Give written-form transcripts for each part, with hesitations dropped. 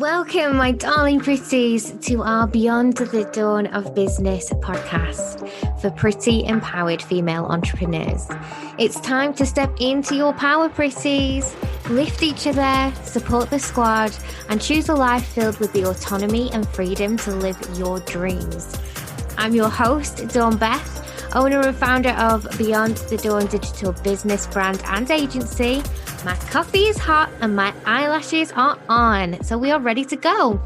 Welcome, my darling pretties, to our Beyond the Dawn of Business podcast for pretty, empowered female entrepreneurs. It's time to step into your power, pretties. Lift each other, support the squad, and choose a life filled with the autonomy and freedom to live your dreams. I'm your host, Dawn Beth, owner and founder of Beyond the Dawn digital business brand and agency. My coffee is hot and my eyelashes are on, so we are ready to go.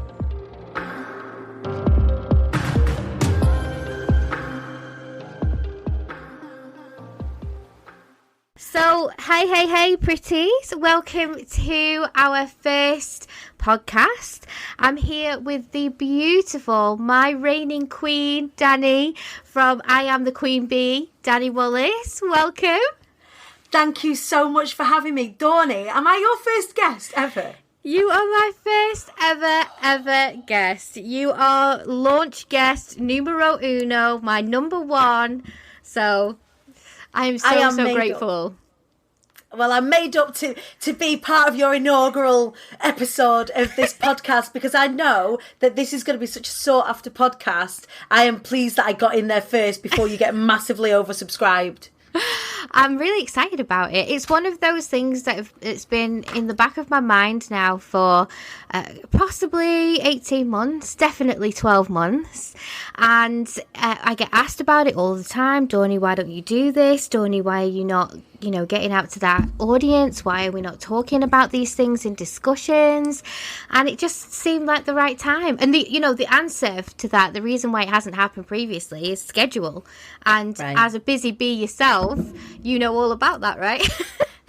So, hey, pretties. Welcome to our first podcast. I'm here with the beautiful, my reigning queen, Dani, from I Am the Queen Bee, Dani Wallace. Welcome. Thank you so much for having me. Dawny, am I your first guest ever? You are my first ever guest. You are launch guest numero uno, my number one. So I'm so grateful. Well, I'm made up to be part of your inaugural episode of this podcast because I know that this is going to be such a sought-after podcast. I am pleased that I got in there first before you get massively oversubscribed. I'm really excited about it. It's one of those things that it's been in the back of my mind now for possibly 18 months, definitely 12 months. And I get asked about it all the time. Dawny, why don't you do this? Dawny, why are you not, getting out to that audience? Why are we not talking about these things in discussions? And it just seemed like the right time. And the answer to that, the reason why it hasn't happened previously is schedule. And As a busy bee yourself, you know all about that, right?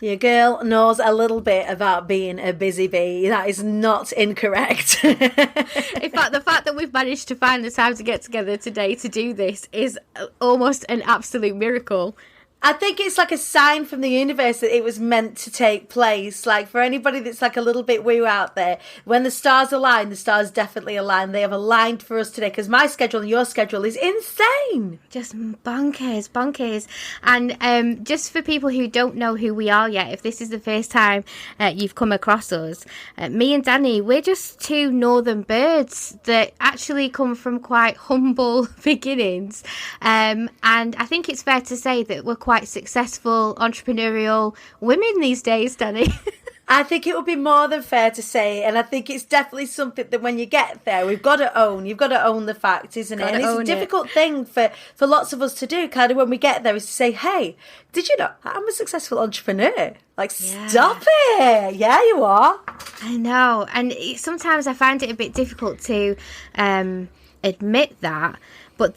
Your girl knows a little bit about being a busy bee. That is not incorrect. In fact, the fact that we've managed to find the time to get together today to do this is almost an absolute miracle. I think it's like a sign from the universe that it was meant to take place. Like for anybody that's like a little bit woo out there, when the stars align, the stars definitely align. They have aligned for us today because my schedule and your schedule is insane. Just bonkers. And just for people who don't know who we are yet, if this is the first time you've come across us, me and Dani, we're just two northern birds that actually come from quite humble beginnings. And I think it's fair to say that we're quite successful entrepreneurial women these days, Dani. I think it would be more than fair to say, and I think it's definitely something that when you get there, we've got to own. You've got to own the fact, isn't it? And it's a difficult thing for lots of us to do, kind of when we get there, is to say, hey, did you know I'm a successful entrepreneur? Like, Stop it. Yeah, you are. I know. And sometimes I find it a bit difficult to admit that. But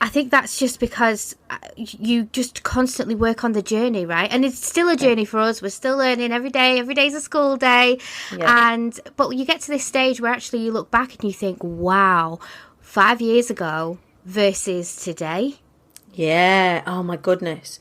I think that's just because you just constantly work on the journey, right? And it's still a journey for us. We're still learning every day. Every day's a school day. Yeah. But you get to this stage where actually you look back and you think, wow, 5 years ago versus today. Yeah. Oh, my goodness.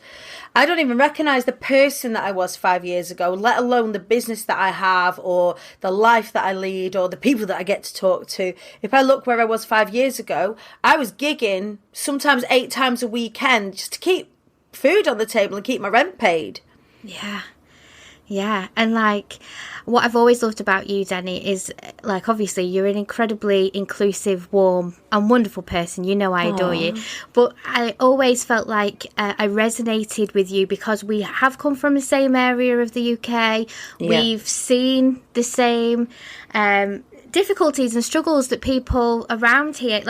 I don't even recognise the person that I was 5 years ago, let alone the business that I have or the life that I lead or the people that I get to talk to. If I look where I was 5 years ago, I was gigging sometimes 8 times a weekend just to keep food on the table and keep my rent paid. Yeah. And what I've always loved about you, Dani, is obviously you're an incredibly inclusive, warm and wonderful person. You know I adore you. But I always felt like I resonated with you because we have come from the same area of the UK. We've seen the same difficulties and struggles that people around here,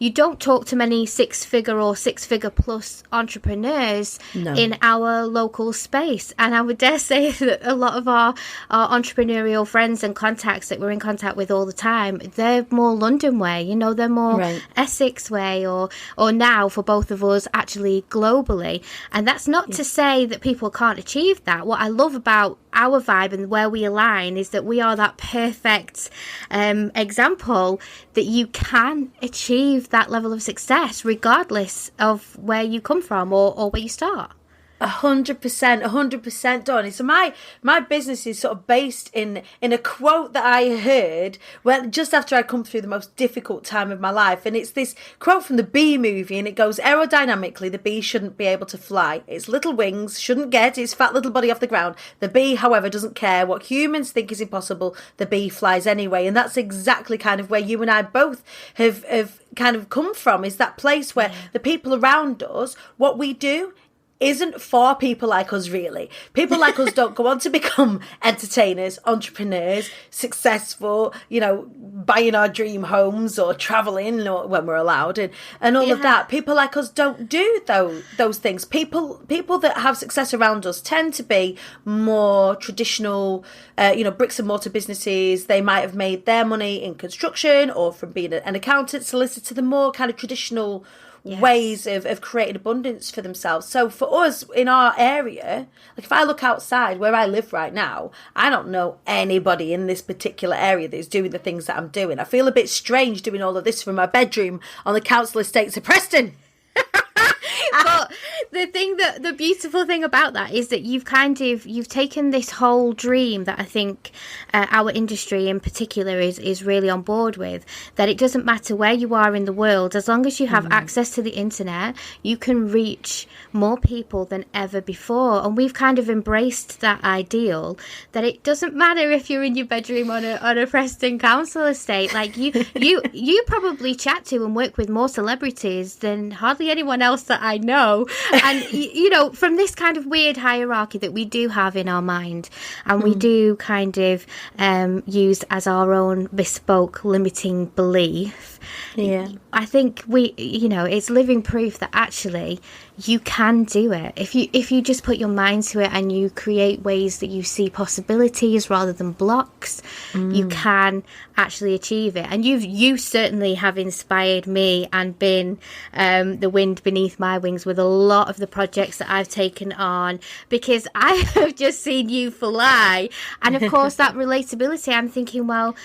you don't talk to many six-figure or six-figure plus entrepreneurs in our local space. And I would dare say that a lot of our entrepreneurial friends and contacts that we're in contact with all the time, they're more London way, they're more Essex way or now for both of us actually globally. And that's not to say that people can't achieve that. What I love about our vibe and where we align is that we are that perfect example that you can achieve that level of success regardless of where you come from or where you start. 100%, 100%, Donny. So my business is sort of based in a quote that I heard just after I come through the most difficult time of my life, and it's this quote from the Bee movie, and it goes, aerodynamically, the bee shouldn't be able to fly. Its little wings shouldn't get its fat little body off the ground. The bee, however, doesn't care what humans think is impossible. The bee flies anyway, and that's exactly kind of where you and I both have kind of come from, is that place where the people around us, what we do isn't for people like us, really. People like us don't go on to become entertainers, entrepreneurs, successful, buying our dream homes or traveling or when we're allowed and all of that. People like us don't do those things. People that have success around us tend to be more traditional, bricks and mortar businesses. They might have made their money in construction or from being an accountant, solicitor, the more kind of traditional ways of creating abundance for themselves. So for us in our area, like if I look outside where I live right now, I don't know anybody in this particular area that is doing the things that I'm doing. I feel a bit strange doing all of this from my bedroom on the council estates of Preston. But the beautiful thing about that is that you've taken this whole dream that I think our industry in particular is really on board with, that it doesn't matter where you are in the world, as long as you have access to the internet, you can reach more people than ever before. And we've kind of embraced that ideal, that it doesn't matter if you're in your bedroom on a Preston council estate. Like you probably chat to and work with more celebrities than hardly anyone else that I know. And from this kind of weird hierarchy that we do have in our mind, and we do kind of use as our own bespoke limiting belief, I think it's living proof that actually you can do it if you just put your mind to it and you create ways that you see possibilities rather than blocks. You can actually achieve it. And you certainly have inspired me and been the wind beneath my wings with a lot of the projects that I've taken on, because I have just seen you fly. And of course that relatability, I'm thinking, well,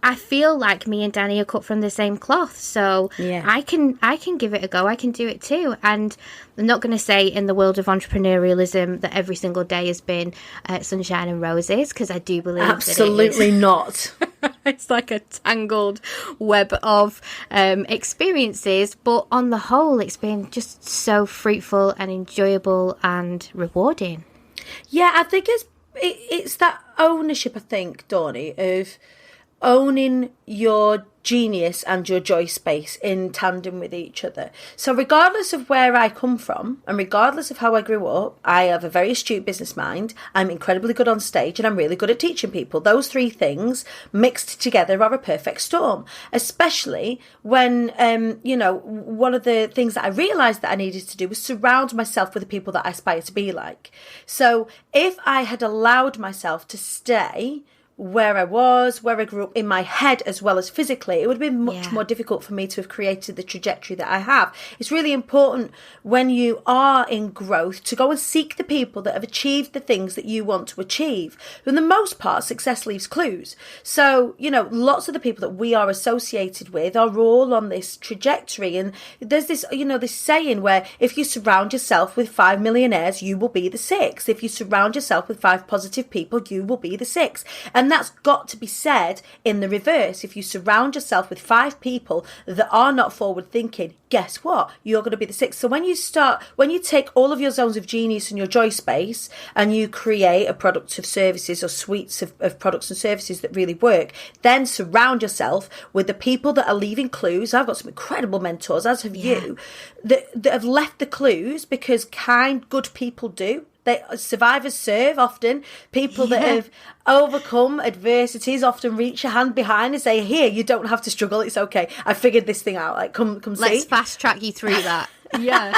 I feel like me and Dani are cut from the same cloth, so I can give it a go. I can do it too. And I'm not going to say in the world of entrepreneurialism that every single day has been sunshine and roses, because I do believe absolutely not. It's like a tangled web of experiences, but on the whole, it's been just so fruitful and enjoyable and rewarding. Yeah, I think it's that ownership, I think, Dani, of owning your genius and your joy space in tandem with each other. So regardless of where I come from and regardless of how I grew up, I have a very astute business mind. I'm incredibly good on stage and I'm really good at teaching people. Those three things mixed together are a perfect storm, especially when, one of the things that I realised that I needed to do was surround myself with the people that I aspire to be like. So if I had allowed myself to stay where I was, where I grew up in my head as well as physically, it would have been much more difficult for me to have created the trajectory that I have. It's really important when you are in growth to go and seek the people that have achieved the things that you want to achieve. For the most part, success leaves clues. So, lots of the people that we are associated with are all on this trajectory. And there's this, this saying where if you surround yourself with 5 millionaires, you will be the 6th. If you surround yourself with 5 positive people, you will be the 6th. And that's got to be said in the reverse. If you surround yourself with 5 people that are not forward thinking, guess what? You're going to be the 6th. So when you take all of your zones of genius and your joy space and you create a product of services or suites of products and services that really work, then surround yourself with the people that are leaving clues. I've got some incredible mentors, as have you, that have left the clues because kind, good people do. Survivors serve often. People that have overcome adversities often reach a hand behind and say, here, you don't have to struggle. It's okay. I figured this thing out. Like, come see. Let's fast track you through that. Yeah.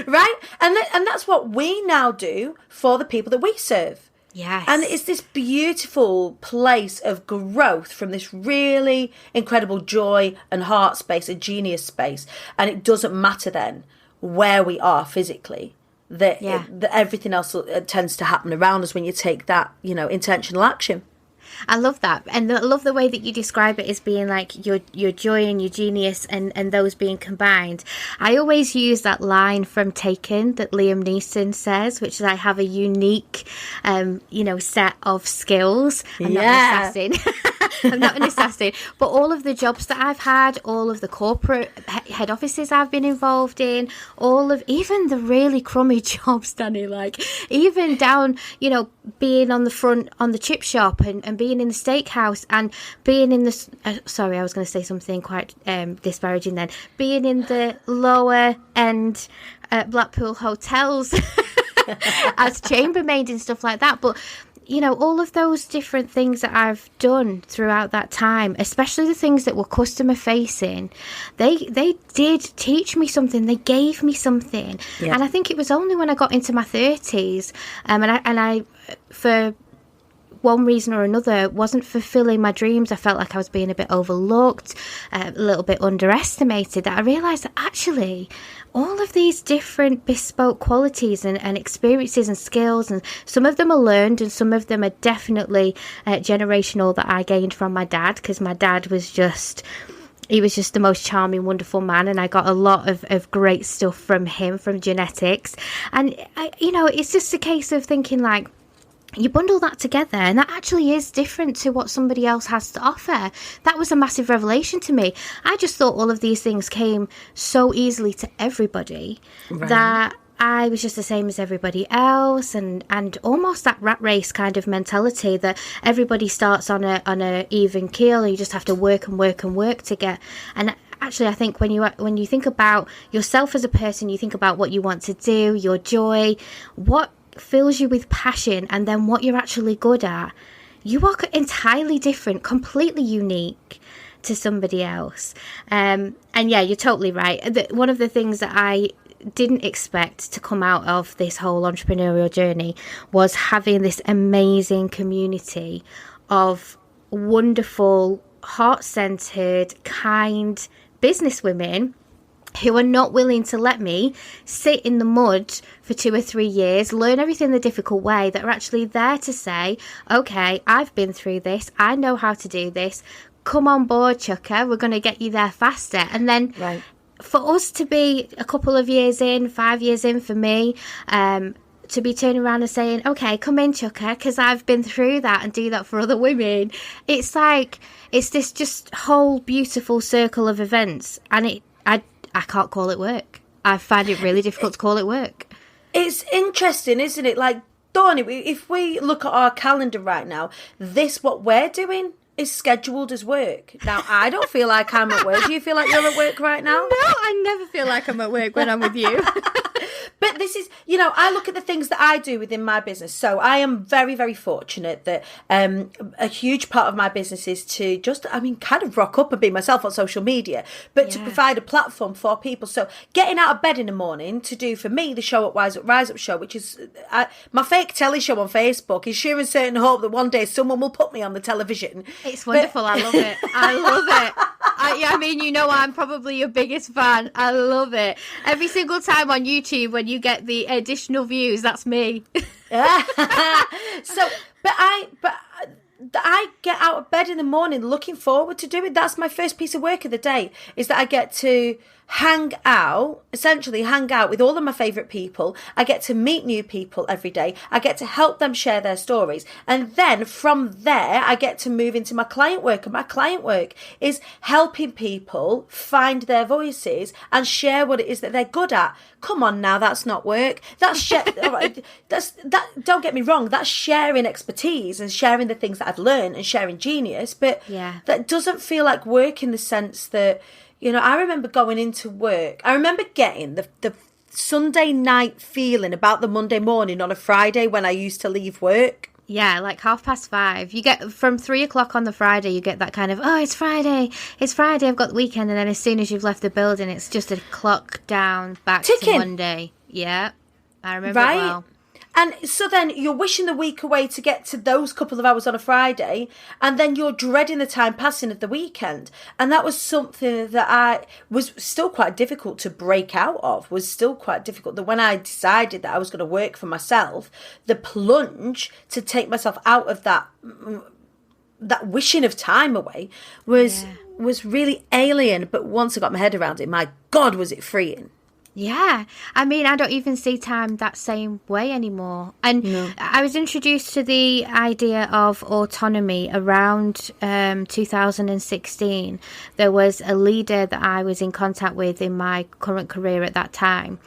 Right? And that's what we now do for the people that we serve. Yes. And it's this beautiful place of growth from this really incredible joy and heart space, a genius space. And it doesn't matter then where we are physically. That everything else tends to happen around us when you take that, intentional action. I love that, and I love the way that you describe it as being like your joy and your genius, and those being combined. I always use that line from Taken that Liam Neeson says, which is, "I have a unique, set of skills." I'm not an assassin. I'm not an assassin, but all of the jobs that I've had, all of the corporate head offices I've been involved in, even the really crummy jobs, Dani, like even down, being on the front on the chip shop and being in the steakhouse and being in the, sorry, I was going to say something quite disparaging then, being in the lower end Blackpool hotels as chambermaid and stuff like that. But all of those different things that I've done throughout that time, especially the things that were customer facing, they did teach me something. They gave me something. Yeah. And I think it was only when I got into my 30s and I for one reason or another wasn't fulfilling my dreams. I felt like I was being a bit overlooked, a little bit underestimated, that I realised that actually all of these different bespoke qualities and experiences and skills, and some of them are learned and some of them are definitely generational, that I gained from my dad, because my dad was just... he was just the most charming, wonderful man, and I got a lot of great stuff from him, from genetics. And, it's just a case of thinking, like, you bundle that together and that actually is different to what somebody else has to offer. That was a massive revelation to me. I just thought all of these things came so easily to everybody, right, that I was just the same as everybody else, and almost that rat race kind of mentality that everybody starts on a even keel and you just have to work and work and work to get. And actually, I think when you think about yourself as a person, you think about what you want to do, your joy, what fills you with passion, and then what you're actually good at, you are entirely different, completely unique to somebody else. And yeah, you're totally right. One of the things that I didn't expect to come out of this whole entrepreneurial journey was having this amazing community of wonderful, heart-centered, kind businesswomen who are not willing to let me sit in the mud for 2 or 3 years, learn everything the difficult way, that are actually there to say, okay, I've been through this, I know how to do this, come on board, Chucker, we're going to get you there faster. And then for us to be a couple of years in, 5 years in for me, to be turning around and saying, okay, come in, Chucker, because I've been through that, and do that for other women. It's like, it's this just whole beautiful circle of events, and I can't call it work. I find it really difficult to call it work. It's interesting, isn't it? Like, Dani, if we look at our calendar right now, what we're doing is scheduled as work. Now, I don't feel like I'm at work. Do you feel like you're at work right now? No, I never feel like I'm at work when I'm with you. But this is, I look at the things that I do within my business. So I am very, very fortunate that a huge part of my business is to just, kind of rock up and be myself on social media, but to provide a platform for people. So getting out of bed in the morning to do, for me, the Show Up, Rise Up show, which is my fake telly show on Facebook, ensuring certain hope that one day someone will put me on the television. It's wonderful. I love it. I love it. I'm probably your biggest fan. I love it. Every single time on YouTube when you get the additional views, that's me. I get out of bed in the morning looking forward to doing. That's my first piece of work of the day, is that I get to hang out with all of my favourite people. I get to meet new people every day. I get to help them share their stories. And then from there, I get to move into my client work. And my client work is helping people find their voices and share what it is that they're good at. Come on now, that's not work. That's don't get me wrong, that's sharing expertise and sharing the things that I've learned and sharing genius. But that doesn't feel like work in the sense that, I remember going into work. I remember getting the Sunday night feeling about the Monday morning on a Friday when I used to leave work. Yeah, like 5:30. You get from 3:00 on the Friday, you get that kind of, oh, it's Friday, I've got the weekend. And then as soon as you've left the building, it's just a clock down back ticking. To Monday. Yeah, I remember it well. And so then you're wishing the week away to get to those couple of hours on a Friday, and then you're dreading the time passing of the weekend. And that was something that I was still quite difficult to break out of, was still quite difficult. That when I decided that I was going to work for myself, the plunge to take myself out of that that wishing of time away was really alien. But once I got my head around it, my God, was it freeing. Yeah, I mean, I don't even see time that same way anymore. And I was introduced to the idea of autonomy around 2016. There was a leader that I was in contact with in my current career at that time.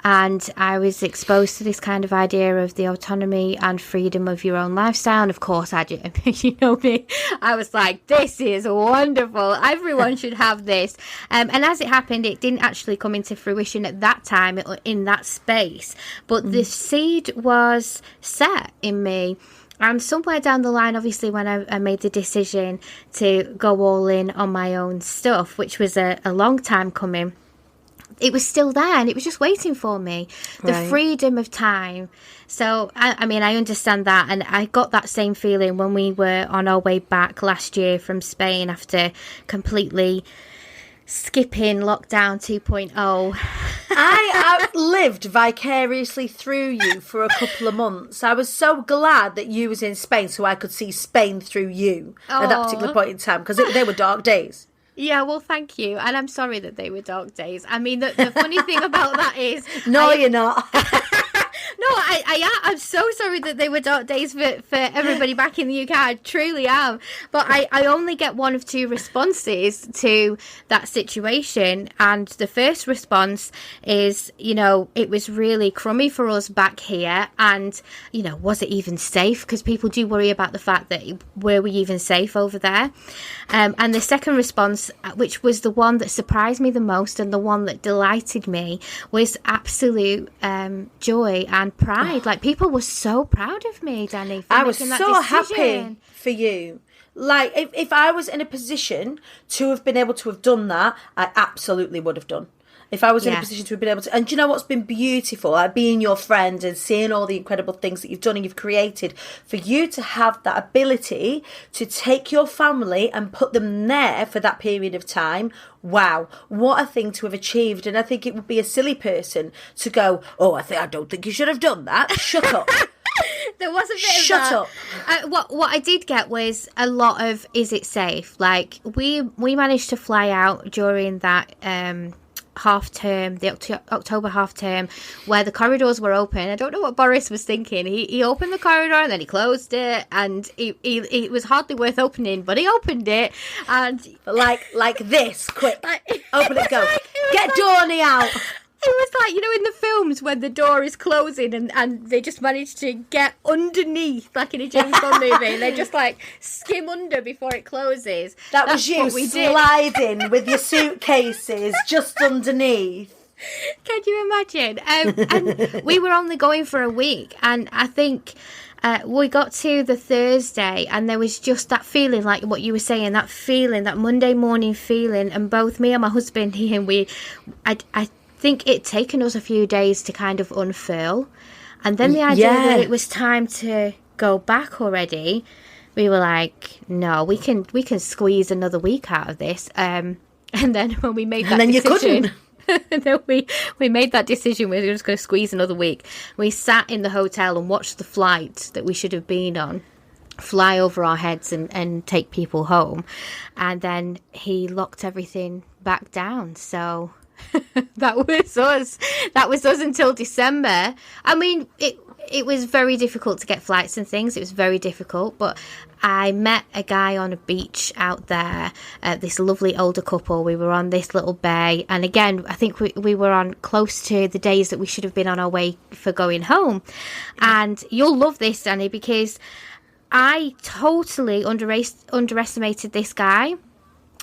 And I was exposed to this kind of idea of the autonomy and freedom of your own lifestyle. And of course, you know me, I was like, this is wonderful. Everyone should have this. And as it happened, it didn't actually come into fruition at that time in that space, but the seed was set in me. And somewhere down the line, obviously, when I made the decision to go all in on my own stuff, which was a long time coming, it was still there and it was just waiting for me. The freedom of time. So, I mean, I understand that. And I got that same feeling when we were on our way back last year from Spain after completely skipping lockdown 2.0. I outlived vicariously through you for a couple of months. I was so glad that you was in Spain so I could see Spain through you at that particular point in time, because they were dark days. Yeah, well, thank you. And I'm sorry that they were dark days. I mean, the funny thing about that is... No, you're not. No, I'm so sorry that they were dark days for everybody back in the UK. I truly am. But I only get one of two responses to that situation. And the first response is, it was really crummy for us back here. And, was it even safe? Because people do worry about the fact that were we even safe over there? And the second response, which was the one that surprised me the most and the one that delighted me, was absolute joy and pride. Like, people were so proud of me, Dani, for I was making that so decision. happy for you. Like, if I was in a position to have been able to have done that, I absolutely would have done. If I was in a position to have been able to... And do you know what's been beautiful? Like, being your friend and seeing all the incredible things that you've done and you've created. For you to have that ability to take your family and put them there for that period of time. Wow, what a thing to have achieved. And I think it would be a silly person to go, I don't think you should have done that. Shut up. There was a bit Shut of that. up. What I did get was a lot of, is it safe? Like, we managed to fly out during that... half term, the October half term, where the corridors were open. I don't know what Boris was thinking. He opened the corridor and then he closed it, and it was hardly worth opening, but he opened it, and like this, quick, open it, go, get Dani out. It was like, in the films when the door is closing and they just manage to get underneath, like in a James Bond movie, and they just skim under before it closes. That was you sliding with your suitcases just underneath. Can you imagine? And we were only going for a week, and I think... we got to the Thursday and there was just that feeling, like what you were saying, that feeling, that Monday morning feeling, and both me and my husband here, I think it'd taken us a few days to kind of unfurl, and then the idea that it was time to go back already, we were like, no, we can squeeze another week out of this, and then when we made that decision, and then we made that decision, we were just going to squeeze another week. We sat in the hotel and watched the flight that we should have been on fly over our heads and take people home, and then he locked everything back down. So that was us until December. I mean, it was very difficult to get flights and things. It was very difficult, but I met a guy on a beach out there, this lovely older couple. We were on this little bay, and again, I think we were on close to the days that we should have been on our way for going home. And you'll love this, Dani, because I totally underestimated this guy.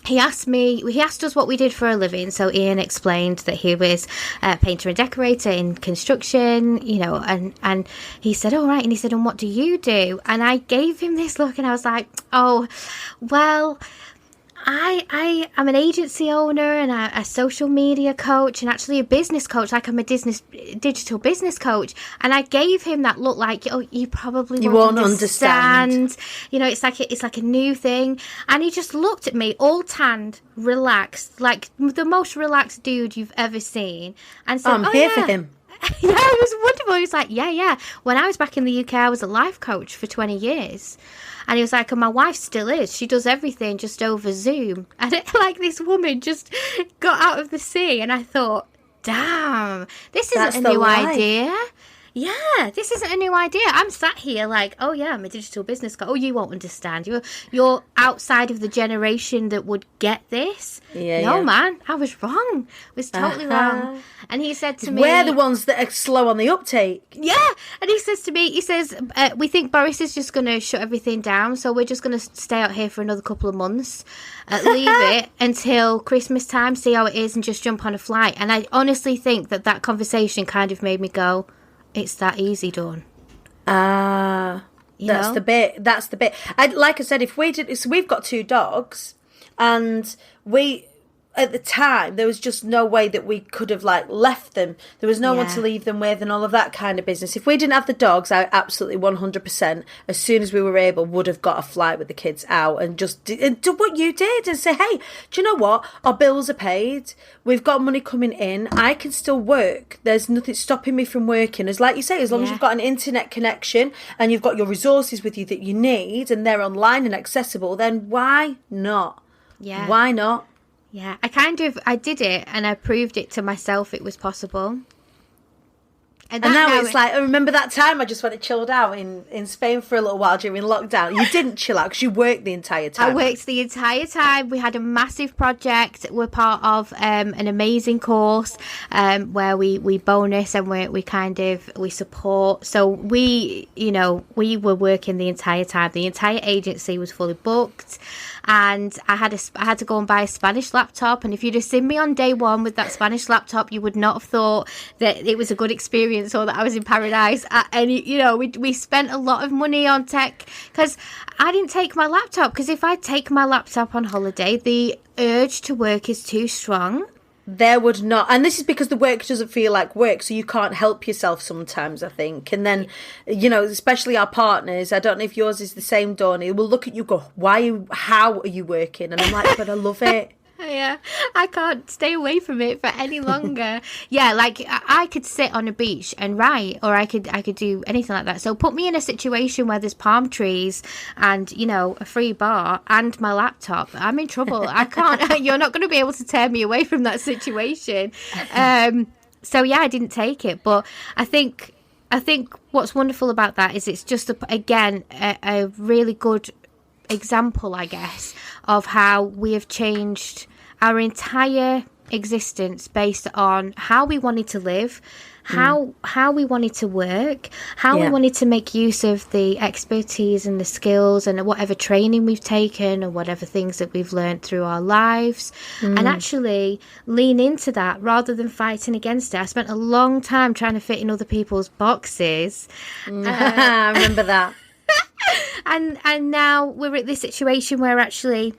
He asked us what we did for a living. So Ian explained that he was a painter and decorator in construction, and he said, all right. And he said, and what do you do? And I gave him this look and I was like, oh, well, I am an agency owner and a social media coach and actually a business coach. Like, I'm a digital business coach. And I gave him that look like, you probably won't understand. It's like a new thing. And he just looked at me all tanned, relaxed, like the most relaxed dude you've ever seen, and said, I'm here for him. Yeah, it was wonderful. He was like, yeah. When I was back in the UK, I was a life coach for 20 years. And he was like, and my wife still is. She does everything just over Zoom. And like this woman just got out of the sea. And I thought, damn, this isn't a new idea. Yeah, this isn't a new idea. I'm sat here like, oh yeah, I'm a digital business guy. Oh, you won't understand. You're outside of the generation that would get this. No, man, I was wrong. I was totally wrong. And he said to me, we're the ones that are slow on the uptake. Yeah, and he says to me, we think Boris is just going to shut everything down, so we're just going to stay out here for another couple of months, leave it until Christmas time, see how it is, and just jump on a flight. And I honestly think that conversation kind of made me go, it's that easy, Dawn. That's the bit. Like I said, if we did, so we've got 2 dogs, and at the time, there was just no way that we could have like left them. There was no one to leave them with and all of that kind of business. If we didn't have the dogs, I absolutely 100%, as soon as we were able, would have got a flight with the kids out and just do what you did and say, hey, do you know what? Our bills are paid. We've got money coming in. I can still work. There's nothing stopping me from working. As like you say, as long as you've got an internet connection and you've got your resources with you that you need and they're online and accessible, then why not? Yeah. Why not? Yeah, I did it and I proved it to myself it was possible. And now it's like, I remember that time I just went and chilled out in Spain for a little while during lockdown. You didn't chill out because you worked the entire time. I worked the entire time. We had a massive project. We're part of an amazing course where we bonus and we support. So we were working the entire time. The entire agency was fully booked. And I had to go and buy a Spanish laptop. And if you'd have seen me on day one with that Spanish laptop, you would not have thought that it was a good experience or that I was in paradise. We spent a lot of money on tech because I didn't take my laptop. Because if I take my laptop on holiday, the urge to work is too strong. There would not, and this is because the work doesn't feel like work, so you can't help yourself sometimes, I think. And then, especially our partners, I don't know if yours is the same, Dani, will look at you, go, how are you working? And I'm like, but I love it. Yeah, I can't stay away from it for any longer. Yeah, like I could sit on a beach and write, or I could do anything like that. So put me in a situation where there's palm trees and a free bar and my laptop. I'm in trouble. I can't. You're not going to be able to tear me away from that situation. So yeah, I didn't take it, but I think what's wonderful about that is it's just a really good example, I guess, of how we have changed our entire existence based on how we wanted to live, how we wanted to work, how we wanted to make use of the expertise and the skills and whatever training we've taken or whatever things that we've learned through our lives, and actually lean into that rather than fighting against it. I spent a long time trying to fit in other people's boxes. I remember that. And now we're at this situation where actually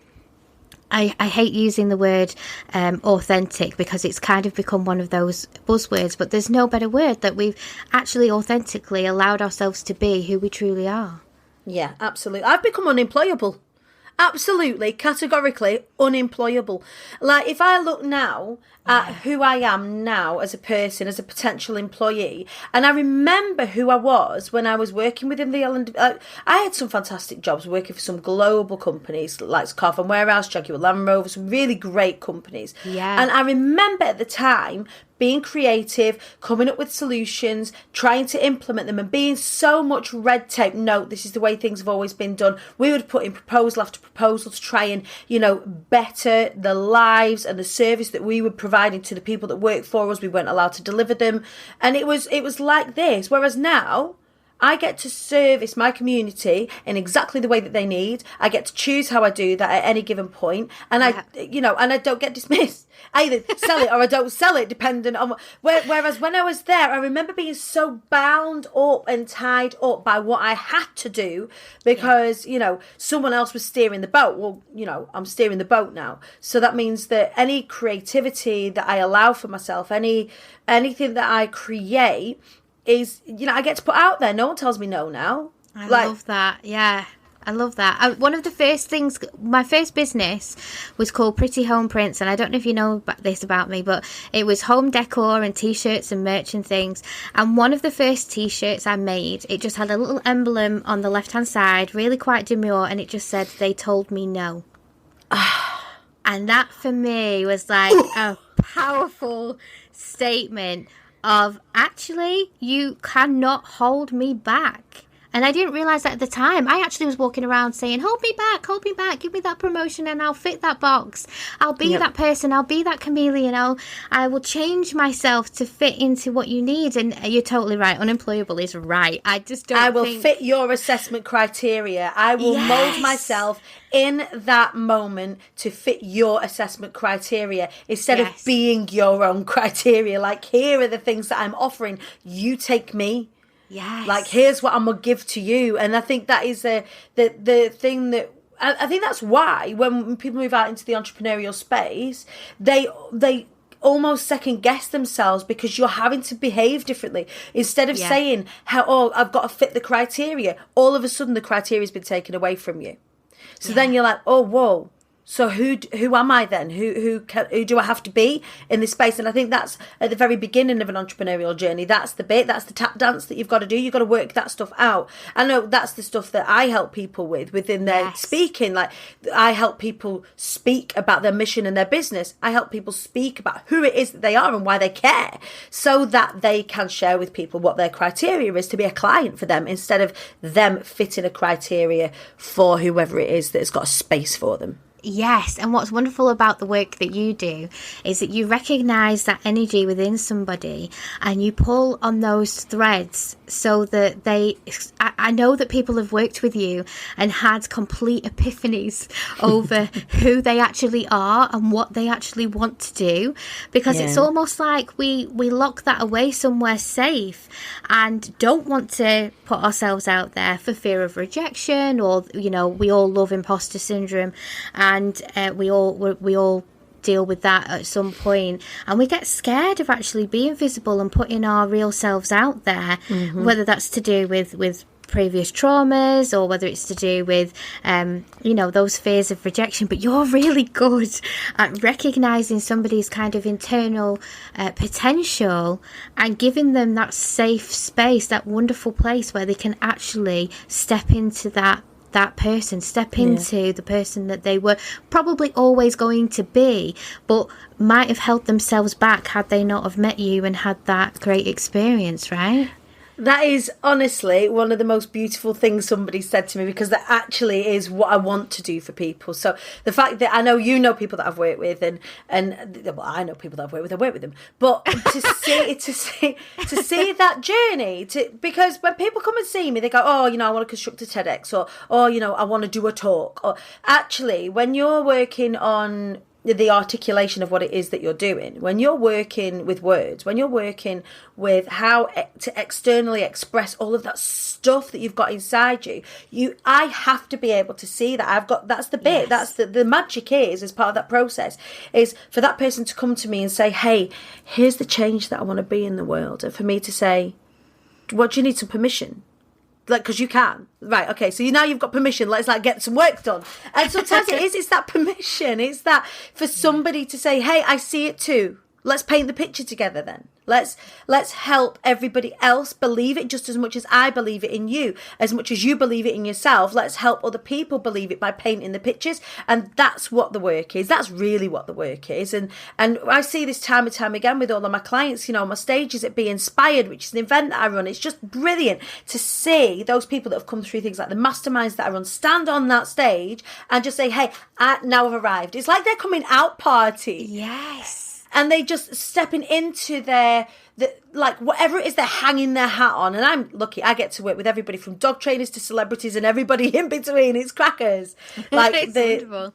I hate using the word authentic because it's kind of become one of those buzzwords, but there's no better word, that we've actually authentically allowed ourselves to be who we truly are. Yeah, absolutely. I've become unemployable. Absolutely, categorically unemployable. Like, if I look now at who I am now as a person, as a potential employee, and I remember who I was when I was working within the Island. I had some fantastic jobs working for some global companies like Scarf and Warehouse, Jaguar Land Rover, some really great companies. Yeah. And I remember at the time being creative, coming up with solutions, trying to implement them, and being so much red tape. No, this is the way things have always been done. We would put in proposal after proposal to try and, better the lives and the service that we were providing to the people that work for us. We weren't allowed to deliver them. And it was like this. Whereas now, I get to service my community in exactly the way that they need. I get to choose how I do that at any given point. And I don't get dismissed. I either sell it or I don't sell it, depending on whereas when I was there, I remember being so bound up and tied up by what I had to do because, someone else was steering the boat. Well, I'm steering the boat now. So that means that any creativity that I allow for myself, anything that I create is, I get to put out there. No one tells me no now. I love that. Yeah. I love that. One of the first things, my first business was called Pretty Home Prints, and I don't know if you know this about me, but it was home decor and t-shirts and merch and things. And one of the first t-shirts I made, it just had a little emblem on the left-hand side, really quite demure, and it just said, "They told me no." And that for me was like a powerful statement of, actually, you cannot hold me back. And I didn't realise that at the time. I actually was walking around saying, hold me back, give me that promotion and I'll fit that box. I'll be that person, I'll be that chameleon, I will change myself to fit into what you need. And you're totally right, unemployable is right. I just don't I will fit your assessment criteria. I will mould myself in that moment to fit your assessment criteria instead of being your own criteria. Like, here are the things that I'm offering. You take me. Yes. Like, here's what I'm going to give to you. And I think that is the thing that, I think that's why when people move out into the entrepreneurial space, they almost second guess themselves because you're having to behave differently. Instead of saying, I've got to fit the criteria, all of a sudden the criteria has been taken away from you. So then you're like, oh, whoa. So who am I then? Who do I have to be in this space? And I think that's at the very beginning of an entrepreneurial journey. That's the bit. That's the tap dance that you've got to do. You've got to work that stuff out. I know that's the stuff that I help people with within their speaking. Like, I help people speak about their mission and their business. I help people speak about who it is that they are and why they care, so that they can share with people what their criteria is to be a client for them, instead of them fitting a criteria for whoever it is that's got a space for them. Yes, and what's wonderful about the work that you do is that you recognise that energy within somebody and you pull on those threads so that I know that people have worked with you and had complete epiphanies over who they actually are and what they actually want to do, because it's almost like we lock that away somewhere safe and don't want to put ourselves out there for fear of rejection, or, you know, we all love imposter syndrome, and we all deal with that at some point, and we get scared of actually being visible and putting our real selves out there, whether that's to do with previous traumas or whether it's to do with those fears of rejection. But you're really good at recognizing somebody's kind of internal potential and giving them that safe space, that wonderful place where they can actually step into that person, step into the person that they were probably always going to be, but might have held themselves back had they not have met you and had that great experience, right? That is honestly one of the most beautiful things somebody said to me, because that actually is what I want to do for people. So the fact that I know people that I've worked with, and well, I know people that I've worked with them, but to see that journey, because when people come and see me, they go, oh, I want to construct a TEDx, or I want to do a talk. Or actually, when you're working on the articulation of what it is that you're doing, when you're working with words, when you're working with how to externally express all of that stuff that you've got inside I have to be able to see that. That's the bit, that's the magic is, as part of that process, is for that person to come to me and say, hey, here's the change that I want to be in the world. And for me to say, what, do you need some permission? Like, because you can. Right, okay, so now you've got permission, let's get some work done. And sometimes it's that permission. It's that for somebody to say, hey, I see it too. Let's paint the picture together then. Let's help everybody else believe it just as much as I believe it in you, as much as you believe it in yourself. Let's help other people believe it by painting the pictures. And that's what the work is. That's really what the work is. And I see this time and time again with all of my clients, my stages at Be Inspired, which is an event that I run. It's just brilliant to see those people that have come through things like the masterminds that I run stand on that stage and just say, hey, I now have arrived. It's like their coming out party. Yes. And they just stepping into whatever it is they're hanging their hat on. And I'm lucky, I get to work with everybody from dog trainers to celebrities and everybody in between. It's crackers. Like the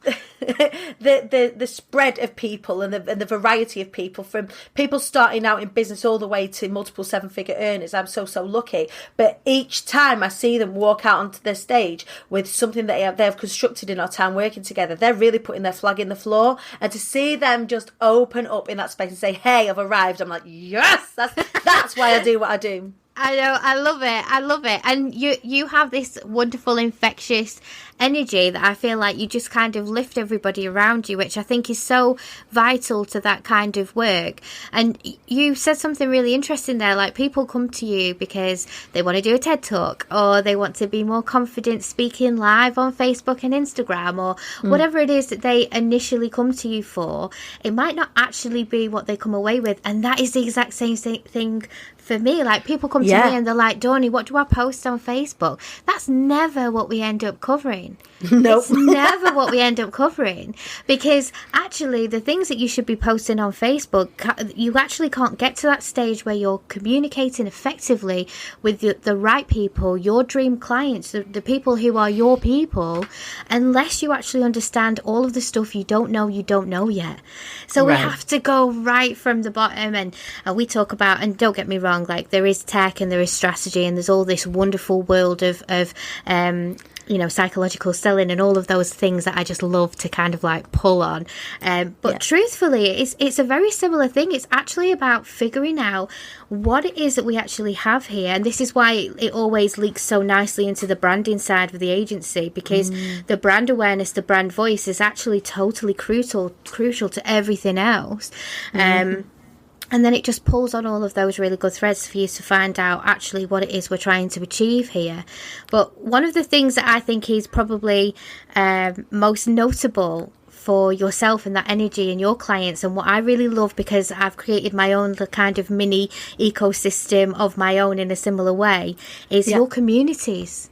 spread of people and the variety of people, from people starting out in business all the way to multiple 7-figure earners. I'm so lucky. But each time I see them walk out onto their stage with something that they have constructed in our time working together, they're really putting their flag in the floor. And to see them just open up in that space and say, hey, I've arrived, I'm like, yes, that's why I do what I do. I know, I love it. I love it. And you have this wonderful infectious energy that I feel like you just kind of lift everybody around you, which I think is so vital to that kind of work. And you said something really interesting there, like people come to you because they want to do a TED Talk, or they want to be more confident speaking live on Facebook and Instagram, or whatever it is that they initially come to you for. It might not actually be what they come away with. And that is the exact same thing for me. Like, people come to me and they're like, Dani, what do I post on Facebook? That's never what we end up covering. Nope. It's never what we end up covering, because actually the things that you should be posting on Facebook, you actually can't get to that stage where you're communicating effectively with the right people, your dream clients, the people who are your people, unless you actually understand all of the stuff you don't know yet. So we have to go right from the bottom, and we talk about, and don't get me wrong, like, there is tech and there is strategy and there's all this wonderful world of psychological selling and all of those things that I just love to kind of like pull on. But truthfully, it's a very similar thing. It's actually about figuring out what it is that we actually have here. And this is why it always leaks so nicely into the branding side of the agency, because the brand awareness, the brand voice is actually totally crucial to everything else. And then it just pulls on all of those really good threads for you to find out actually what it is we're trying to achieve here. But one of the things that I think is probably most notable for yourself and that energy and your clients, and what I really love, because I've created my own kind of mini ecosystem of my own in a similar way, is your communities.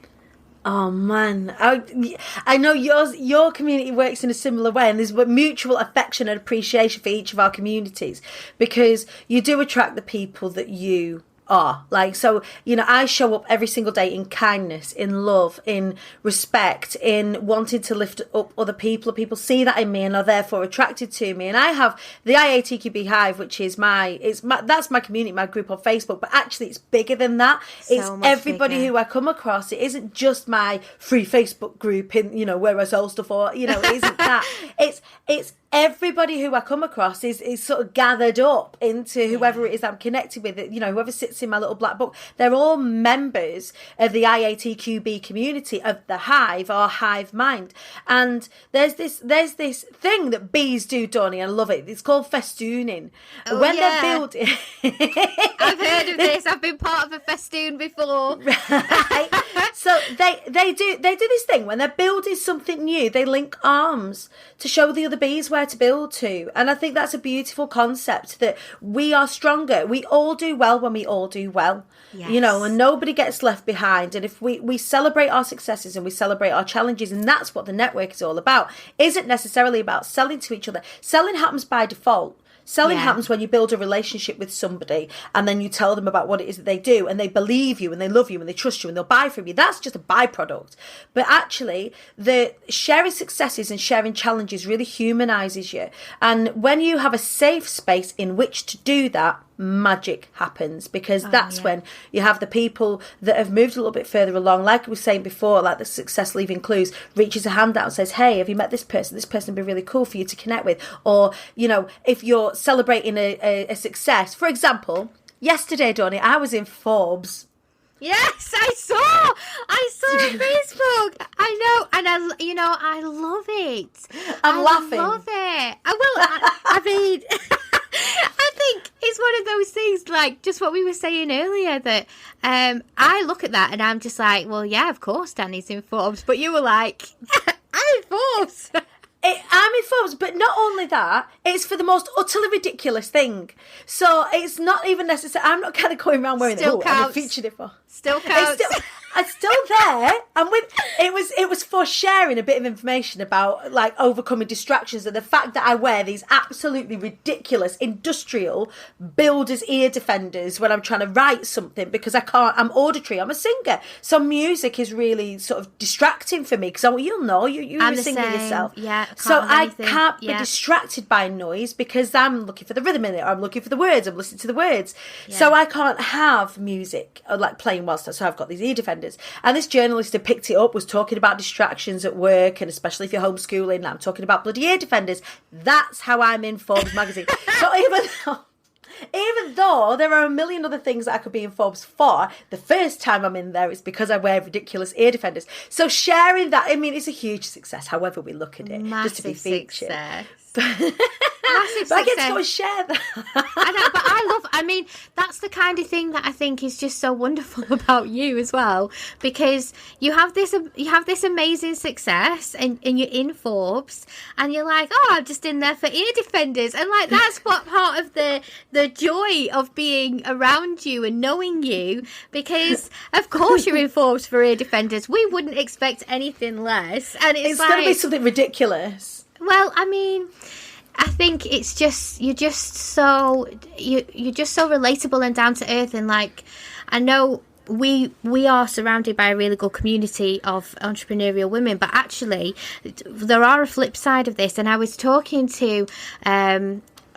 Oh man, I know your community works in a similar way, and there's mutual affection and appreciation for each of our communities, because you do attract the people that you are. Like, so, I show up every single day in kindness, in love, in respect, in wanting to lift up other people. People see that in me and are therefore attracted to me. And I have the IATQB Hive, which is that's my community, my group on Facebook. But actually, it's bigger than that. It's everybody bigger. Who I come across. It isn't just my free Facebook group in, where I sell stuff, or, it isn't that. It's everybody who I come across is sort of gathered up into whoever it is I'm connected with. Whoever sits in my little black book, they're all members of the IATQB community of the Hive, or Hive Mind. And there's this thing that bees do, Dani. I love it. It's called festooning. They're building, I've heard of this. I've been part of a festoon before. Right. So they do this thing when they're building something new. They link arms to show the other bees where to build to. And I think that's a beautiful concept, that we are stronger. We all do well when we all do well. Yes. And nobody gets left behind. And if we celebrate our successes and we celebrate our challenges, and that's what the network is all about, isn't necessarily about selling to each other. Selling happens by default. Selling happens when you build a relationship with somebody, and then you tell them about what it is that they do, and they believe you and they love you and they trust you and they'll buy from you. That's just a byproduct. But actually, the sharing successes and sharing challenges really humanizes you. And when you have a safe space in which to do that, magic happens, because that's when you have the people that have moved a little bit further along, like we were saying before, like the success leaving clues, reaches a hand out and says, hey, have you met this person would be really cool for you to connect with. Or if you're celebrating a success, for example, yesterday, Dani, I was in Forbes. Yes, I saw on Facebook. I know, and I love it. I'm laughing. I love it. I mean, I think it's one of those things, like just what we were saying earlier, that I look at that and I'm just like, well, yeah, of course Dani's in Forbes, but you were like, I'm in Forbes. I'm in Forbes, but not only that, it's for the most utterly ridiculous thing. So it's not even necessary. I'm not kind of going around wearing Still it. Counts. I featured it for. Still counts. It's still there. And it was for sharing a bit of information about like overcoming distractions, and the fact that I wear these absolutely ridiculous industrial builder's ear defenders when I'm trying to write something, because I'm auditory, I'm a singer. So music is really sort of distracting for me, because you'll know, you're a singer yourself. Yeah. So I can't be distracted by noise, because I'm looking for the rhythm in it, or I'm looking for the words, I'm listening to the words. Yeah. So I can't have music like playing whilst so I've got these ear defenders. And this journalist who picked it up was talking about distractions at work, and especially if you're homeschooling, and I'm talking about bloody ear defenders. That's how I'm in Forbes magazine. So Even though there are a million other things that I could be in Forbes for, the first time I'm in there, it's because I wear ridiculous ear defenders. So sharing that, I mean, it's a huge success, however we look at it. Massive just to be featured. Success. Massive but I get to go and share that. I know, but I mean, that's the kind of thing that I think is just so wonderful about you as well, because you have this amazing success and you're in Forbes and you're like, oh, I'm just in there for ear defenders, and like that's what part of the joy of being around you and knowing you, because of course you're in Forbes for ear defenders. We wouldn't expect anything less, and it's like, going to be something ridiculous. Well, I mean, I think it's just you're just so relatable and down to earth, and like I know we are surrounded by a really good community of entrepreneurial women, but actually there are a flip side of this, and I was talking to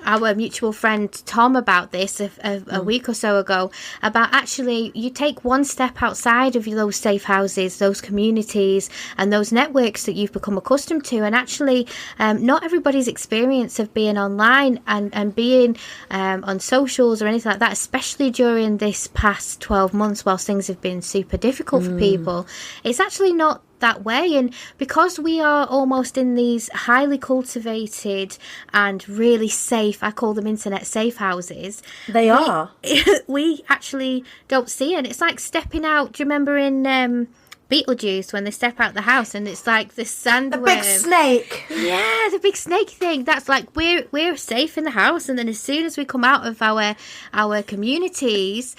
our mutual friend Tom about this a week or so ago, about actually you take one step outside of those safe houses, those communities and those networks that you've become accustomed to, and actually not everybody's experience of being online and being on socials or anything like that, especially during this past 12 months whilst things have been super difficult for people, it's actually not that way. And because we are almost in these highly cultivated and really safe, I call them internet safe houses, we actually don't see it. It's like stepping out, do you remember in Beetlejuice when they step out the house and it's like the sandworm, the big snake, the big snake thing? That's like we're safe in the house, and then as soon as we come out of our communities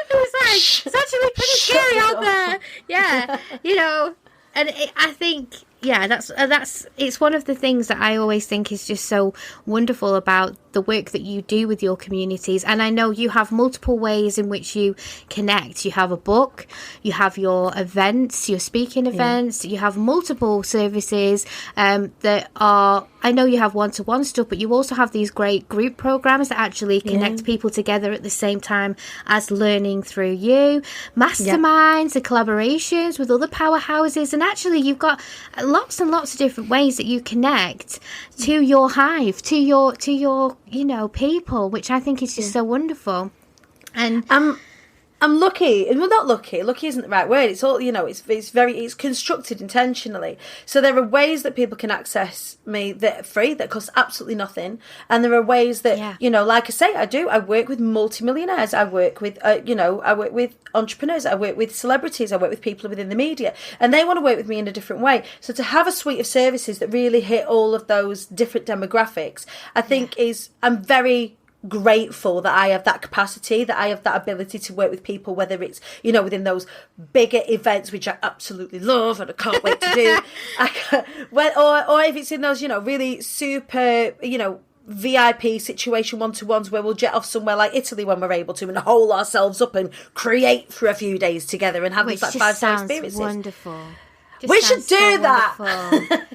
it was like, it's actually pretty scary out there. Yeah, you know, and I think, yeah, that's it's one of the things that I always think is just so wonderful about the work that you do with your communities. And I know you have multiple ways in which you connect. You have a book, you have your events, your speaking events, you have multiple services that are, I know you have one-to-one stuff, but you also have these great group programs that actually connect people together at the same time as learning through you, masterminds and collaborations with other powerhouses, and actually you've got lots and lots of different ways that you connect to your hive, to your you know, people, which I think is just so wonderful. And I'm lucky, and well, not lucky. Lucky isn't the right word. It's all, you know, it's constructed intentionally. So there are ways that people can access me that are free, that cost absolutely nothing, and there are ways that you know, like I say, I work with multimillionaires. I work with I work with entrepreneurs. I work with celebrities. I work with people within the media, and they want to work with me in a different way. So to have a suite of services that really hit all of those different demographics, I think I'm very grateful that I have that capacity, that I have that ability to work with people, whether it's, you know, within those bigger events, which I absolutely love and I can't wait to do, or if it's in those, you know, really super, you know, VIP situation one-to-ones where we'll jet off somewhere like Italy when we're able to and hole ourselves up and create for a few days together and have these like 5-star experiences. Wonderful. We should do that.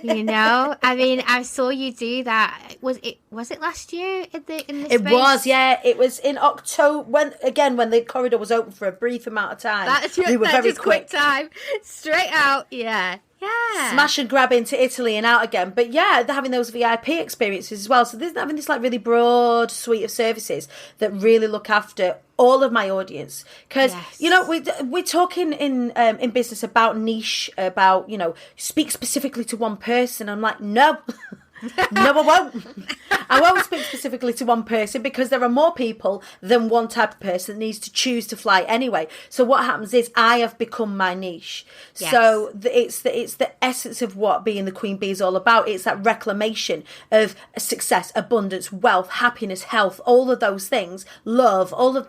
You know, I mean, I saw you do that. Was it last year in the It space? was, yeah. It was in October when the corridor was open for a brief amount of time. We were very quick time, straight out. Yeah. Smash and grab into Italy and out again. But yeah, they're having those VIP experiences as well. So they're having this like really broad suite of services that really look after all of my audience. Because, you know, we're talking in business about niche, about, you know, speak specifically to one person. I'm like, no. No, I won't. I won't speak specifically to one person because there are more people than one type of person that needs to choose to fly anyway. So what happens is I have become my niche. Yes. So it's the essence of what being the Queen Bee is all about. It's that reclamation of success, abundance, wealth, happiness, health, all of those things, love, all of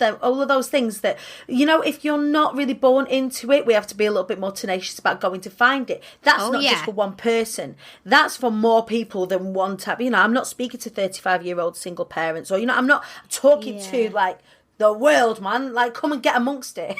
those things that, you know, if you're not really born into it, we have to be a little bit more tenacious about going to find it. That's not just for one person. That's for more people than one type. You know, I'm not speaking to 35-year-old single parents, or, you know, I'm not talking to like the world, man. Like, come and get amongst it.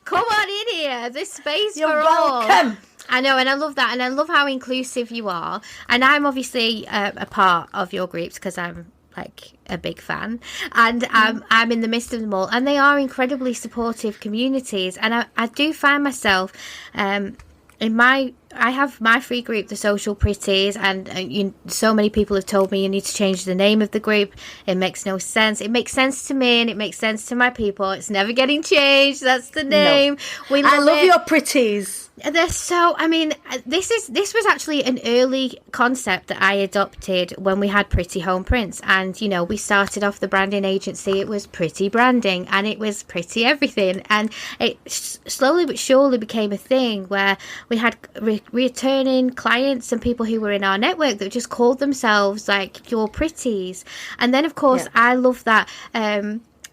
Come on in here. This space You're for welcome. all. I know, and I love that, and I love how inclusive you are. And I'm obviously a part of your groups because I'm like a big fan, and I'm in the midst of them all, and they are incredibly supportive communities. And I do find myself in my I have my free group, the Social Pretties, and so many people have told me you need to change the name of the group. It makes no sense. It makes sense to me and it makes sense to my people. It's never getting changed. That's the name. No. I love your pretties. They're so, I mean, this was actually an early concept that I adopted when we had Pretty Home Prints. And, you know, we started off the branding agency. It was Pretty Branding and it was Pretty Everything. And it slowly but surely became a thing where we had returning clients and people who were in our network that just called themselves like your pretties. And then, of course, I love that.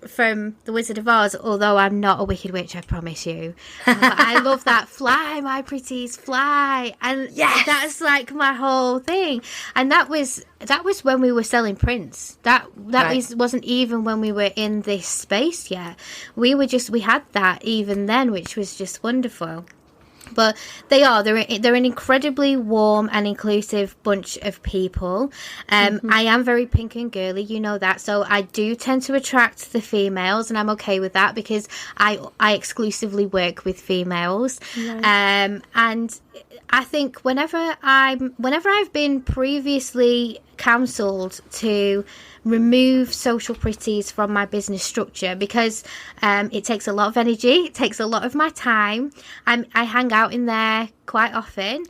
From The Wizard of Oz, although I'm not a wicked witch, I promise you. But I love that, fly, my pretties, fly. And that's like my whole thing. And that was when we were selling prints. That wasn't even when we were in this space yet. We had that even then, which was just wonderful. But they're an incredibly warm and inclusive bunch of people. I am very pink and girly, you know that. So I do tend to attract the females, and I'm okay with that because I exclusively work with females. Nice. And I think whenever I've been previously counselled to remove Social Pretties from my business structure because it takes a lot of energy, it takes a lot of my time. I hang out in there quite often.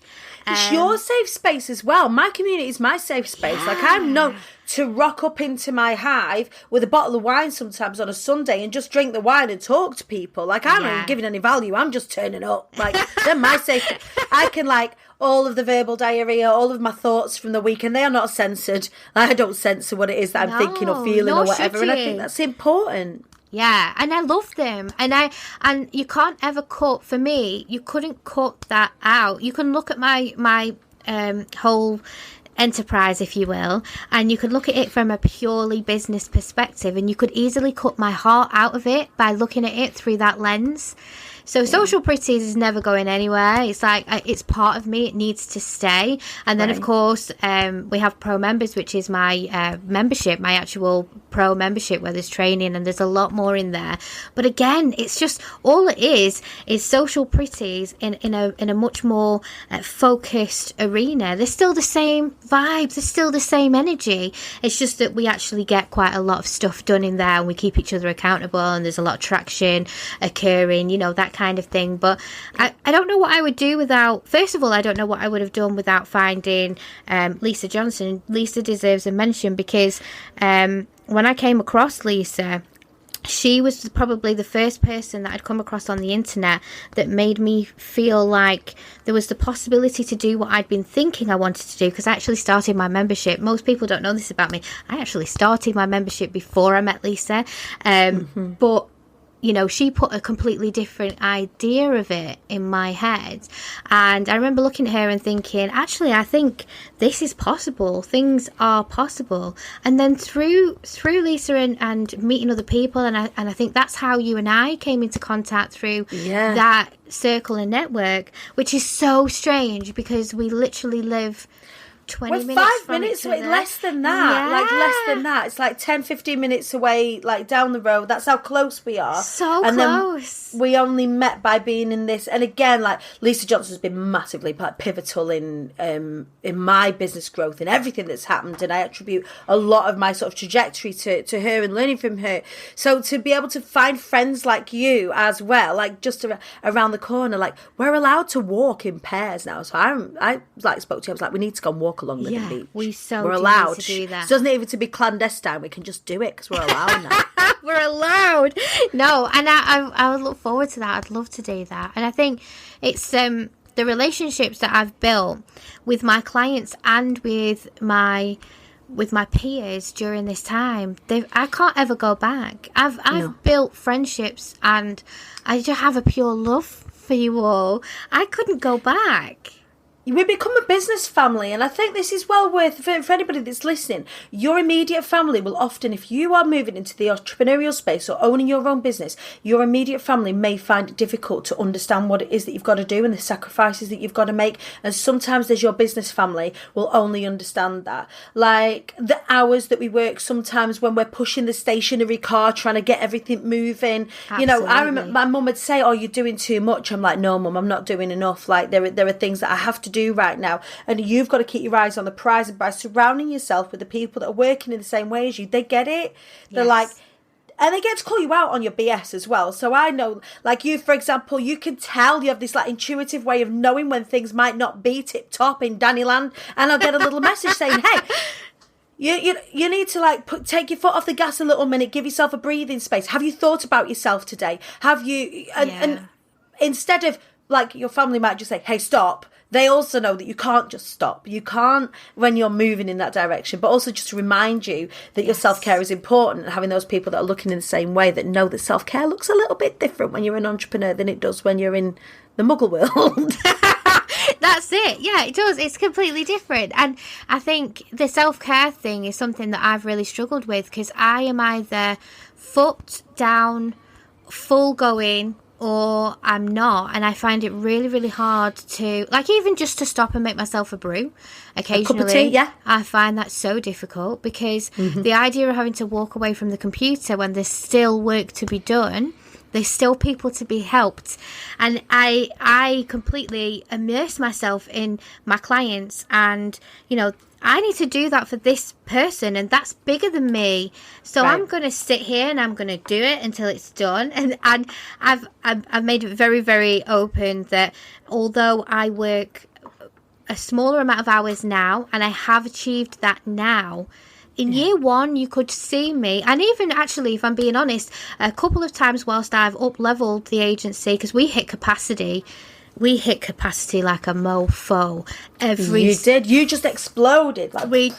It's your safe space as well. My community is my safe space. Yeah. Like, I'm known to rock up into my hive with a bottle of wine sometimes on a Sunday and just drink the wine and talk to people. Like, I'm not giving any value. I'm just turning up. Like, they're my safe. I can, like, all of the verbal diarrhea, all of my thoughts from the week, and they are not censored. I don't censor what it is that I'm thinking or feeling or whatever. And I think that's important. Yeah, and I love them. And you can't ever cut, for me, you couldn't cut that out. You can look at my whole enterprise, if you will, and you could look at it from a purely business perspective, and you could easily cut my heart out of it by looking at it through that lens. So Social Pretties is never going anywhere. It's like, it's part of me. It needs to stay. And then, of course, we have Pro Members, which is my membership, my actual Pro membership, where there's training and there's a lot more in there. But again, it's just, all it is Social Pretties in a much more focused arena. There's still the same vibes. There's still the same energy. It's just that we actually get quite a lot of stuff done in there, and we keep each other accountable, and there's a lot of traction occurring, you know, that kind of thing. But I don't know what I would do without, first of all, I don't know what I would have done without finding Lisa Johnson. Lisa deserves a mention because when I came across Lisa, she was probably the first person that I'd come across on the internet that made me feel like there was the possibility to do what I'd been thinking I wanted to do, because I actually started my membership. Most people don't know this about me. I actually started my membership before I met Lisa. But you know, she put a completely different idea of it in my head. And I remember looking at her and thinking, actually, I think this is possible. Things are possible. And then through Lisa and meeting other people, and I think that's how you and I came into contact through that circle and network, which is so strange because we literally live 20 minutes 5 minutes away, less than that. Yeah. Like, less than that. It's like 10, 15 minutes away, like, down the road. That's how close we are. So and close. Then we only met by being in this. And again, like, Lisa Johnson's been massively pivotal in my business growth and everything that's happened. And I attribute a lot of my sort of trajectory to her and learning from her. So to be able to find friends like you as well, like, just around the corner, like, we're allowed to walk in pairs now. So I like, spoke to you. I was like, we need to go and walk along the beach. We're allowed to do that. It doesn't even to be clandestine. We can just do it because we're allowed now. We're allowed. No, and I would look forward to that. I'd love to do that. And I think it's the relationships that I've built with my clients and with my peers during this time. I can't ever go back. I've built friendships, and I just have a pure love for you all. I couldn't go back. we become a business family, and I think this is well worth for anybody that's listening. Your immediate family will often, if you are moving into the entrepreneurial space or owning your own business, your immediate family may find it difficult to understand what it is that you've got to do and the sacrifices that you've got to make. And sometimes there's your business family will only understand that, like the hours that we work sometimes when we're pushing the stationary car trying to get everything moving. Absolutely. You know, I remember my mum would say, "Oh, you're doing too much." I'm like, "No, mum, I'm not doing enough. Like there are things that I have to do right now, and you've got to keep your eyes on the prize." And by surrounding yourself with the people that are working in the same way as you, they get it. They're like, and they get to call you out on your BS as well. So I know, like you, for example, you can tell you have this like intuitive way of knowing when things might not be tip top in Dani land, and I'll get a little message saying, "Hey, you need to like take your foot off the gas a little minute, give yourself a breathing space. Have you thought about yourself today? Have you?" And instead of like your family might just say, "Hey, stop." They also know that you can't just stop. You can't when you're moving in that direction, but also just to remind you that your self-care is important, and having those people that are looking in the same way, that know that self-care looks a little bit different when you're an entrepreneur than it does when you're in the muggle world. That's it. Yeah, it does. It's completely different. And I think the self-care thing is something that I've really struggled with, because I am either foot down, full going, or I'm not, and I find it really, really hard to, like, even just to stop and make myself a brew occasionally. A cup of tea, yeah. I find that so difficult, because the idea of having to walk away from the computer when there's still work to be done, there's still people to be helped, and I completely immerse myself in my clients, and, you know, I need to do that for this person, and that's bigger than me. So I'm going to sit here and I'm going to do it until it's done. And I've made it very, very open that although I work a smaller amount of hours now, and I have achieved that now, in year one, you could see me, and even actually, if I'm being honest, a couple of times whilst I've up-leveled the agency, because we hit capacity like a mofo. You did. You just exploded. Like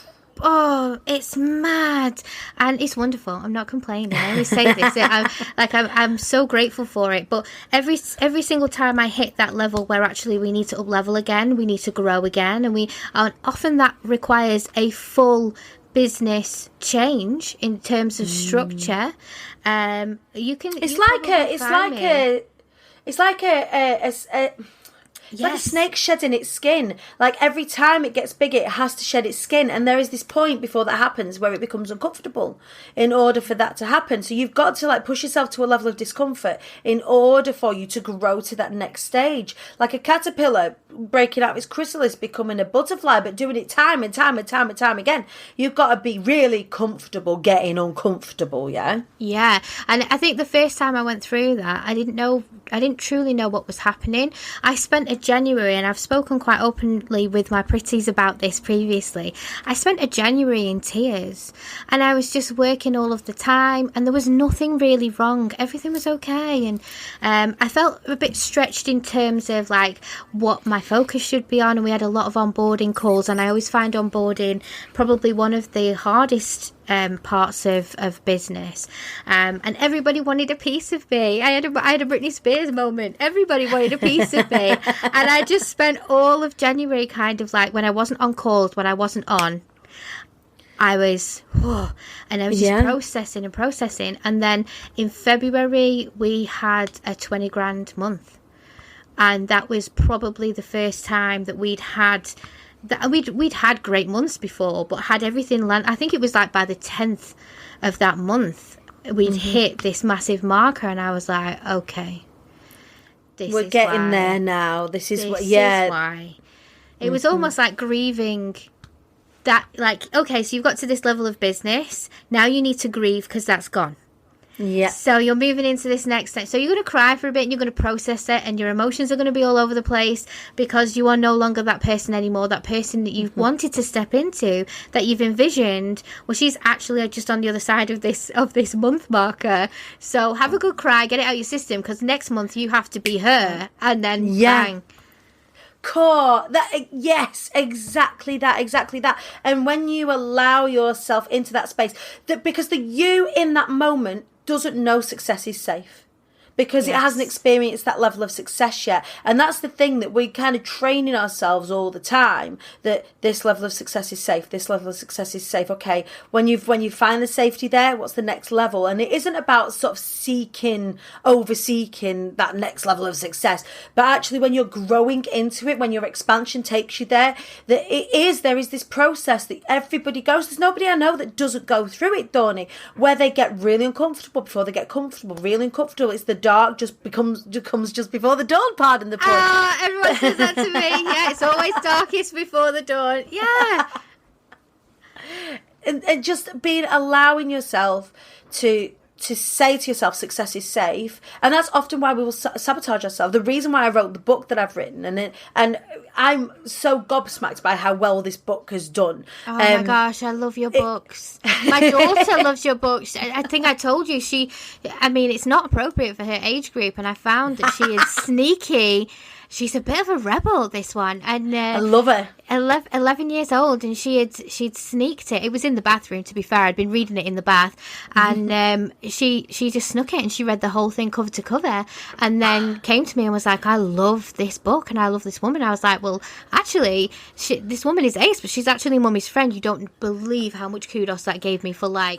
it's mad, and it's wonderful. I'm not complaining. I always say this. I'm so grateful for it. But every single time I hit that level where actually we need to up level again, we need to grow again, and often that requires a full business change in terms of structure. It's like a snake shedding its skin. Like every time it gets bigger, it has to shed its skin. And there is this point before that happens where it becomes uncomfortable in order for that to happen. So you've got to like push yourself to a level of discomfort in order for you to grow to that next stage. Like a caterpillar breaking out its chrysalis, becoming a butterfly, but doing it time and time and time and time again. You've got to be really comfortable getting uncomfortable, yeah? Yeah. And I think the first time I went through that, I didn't truly know what was happening. I spent a January, and I've spoken quite openly with my pretties about this previously. I spent a January in tears, and I was just working all of the time, and there was nothing really wrong. Everything was okay, and I felt a bit stretched in terms of like what my focus should be on, and we had a lot of onboarding calls, and I always find onboarding probably one of the hardest parts of business, and everybody wanted a piece of me. I had a Britney Spears moment. Everybody wanted a piece of me, and I just spent all of January kind of like, when I wasn't on calls, when I wasn't on, I was just processing, and then in February we had a 20 grand month, and that was probably the first time that we'd had great months before, but had everything land. I think it was like by the 10th of that month we'd hit this massive marker, and I was like, okay, we're getting there now. This is why. It was almost like grieving that, like, okay, so you've got to this level of business, now you need to grieve because that's gone. Yeah. So you're moving into this next step. So you're going to cry for a bit, and you're going to process it, and your emotions are going to be all over the place, because you are no longer that person anymore. That person that you've wanted to step into, that you've envisioned, well, she's actually just on the other side of this month marker. So have a good cry, get it out of your system, because next month you have to be her, and then bang. Core that, yes, exactly that. And when you allow yourself into that space, that because the you in that moment doesn't know success is safe, because it hasn't experienced that level of success yet. And that's the thing, that we're kind of training ourselves all the time, that this level of success is safe, this level of success is safe. Okay, when you find the safety there, what's the next level? And it isn't about sort of over seeking that next level of success, but actually when you're growing into it, when your expansion takes you there, there is this process that everybody goes. There's nobody I know that doesn't go through it, Dani, where they get really uncomfortable before they get comfortable, really uncomfortable. It's the dark comes just before the dawn, pardon the pun. Everyone says that to me. Yeah, it's always darkest before the dawn. Yeah. And just allowing yourself to say to yourself, success is safe. And that's often why we will sabotage ourselves. The reason why I wrote the book that I've written, and I'm so gobsmacked by how well this book has done. Oh my gosh, I love your books. My daughter loves your books. I think I told you, it's not appropriate for her age group, and I found that she is sneaky. She's a bit of a rebel, this one. And I love her. 11 years old, and she'd sneaked it. It was in the bathroom, to be fair. I'd been reading it in the bath, and she just snuck it, and she read the whole thing cover to cover, and then came to me and was like, I love this book and I love this woman. I was like, well, actually, this woman is ace, but she's actually Mummy's friend. You don't believe how much kudos that gave me for a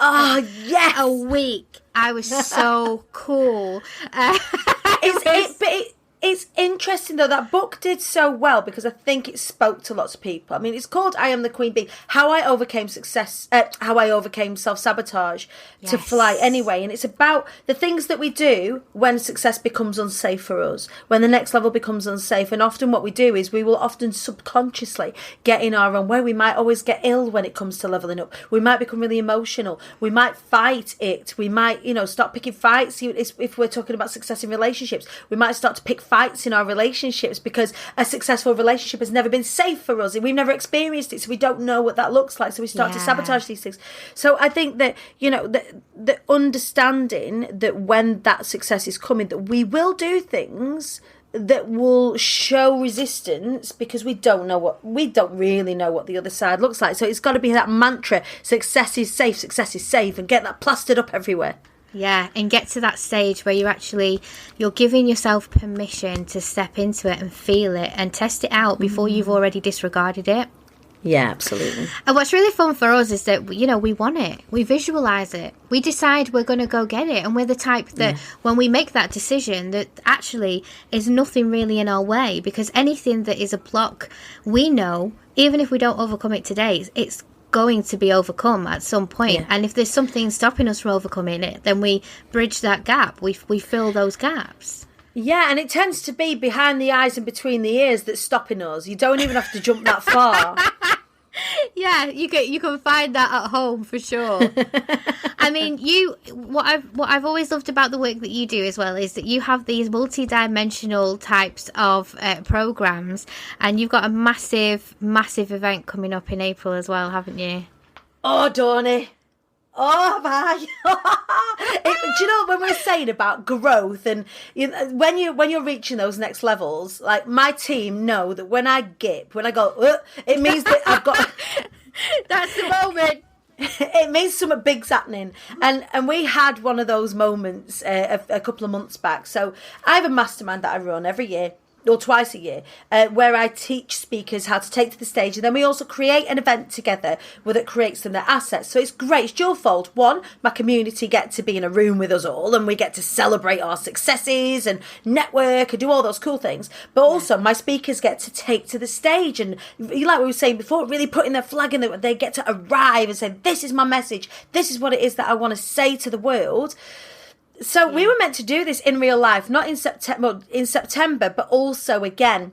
week. I was so cool. It's interesting, though, that book did so well because I think it spoke to lots of people. I mean, it's called I Am the Queen Bee, How I Overcame Self-Sabotage to Fly Anyway. And it's about the things that we do when success becomes unsafe for us, when the next level becomes unsafe. And often what we do is we will often subconsciously get in our own way. We might always get ill when it comes to leveling up. We might become really emotional. We might fight it. We might, start picking fights. If we're talking about success in relationships, we might start to pick fights in our relationships because a successul relationship has never been safe for us. We've never experienced it, so we don't know what that looks like. So we start to sabotage these things. So I think that, the understanding that when that success is coming, that we will do things that will show resistance because we don't really know what the other side looks like. So it's got to be that mantra, success is safe, and get that plastered up everywhere. Yeah, and get to that stage where you're giving yourself permission to step into it and feel it and test it out before you've already disregarded it. Yeah, absolutely. And what's really fun for us is that, we want it. We visualize it. We decide we're going to go get it. And we're the type that when we make that decision, that actually is nothing really in our way, because anything that is a block, we know, even if we don't overcome it today, it's going to be overcome at some point. And if there's something stopping us from overcoming it, then we bridge that gap. We fill those gaps. Yeah, and it tends to be behind the eyes and between the ears that's stopping us. You don't even have to jump that far. Yeah, you can find that at home for sure. I mean, what I've always loved about the work that you do as well is that you have these multi-dimensional types of programs, and you've got a massive event coming up in April as well, haven't you? Oh, Dani. Oh, my. Do you know when we're saying about growth and when you're reaching those next levels, like my team know that when I go, it means that I've got... That's the moment. It means something big's happening. And we had one of those moments a couple of months back. So I have a mastermind that I run every year, or twice a year, where I teach speakers how to take to the stage, and then we also create an event together that creates them their assets. So it's great. It's dual-fold. One, my community get to be in a room with us all, and we get to celebrate our successes and network and do all those cool things. But also, my speakers get to take to the stage, and like we were saying before, really putting their flag in that they get to arrive and say, this is my message. This is what it is that I want to say to the world. So we were meant to do this in real life, not in September, but also again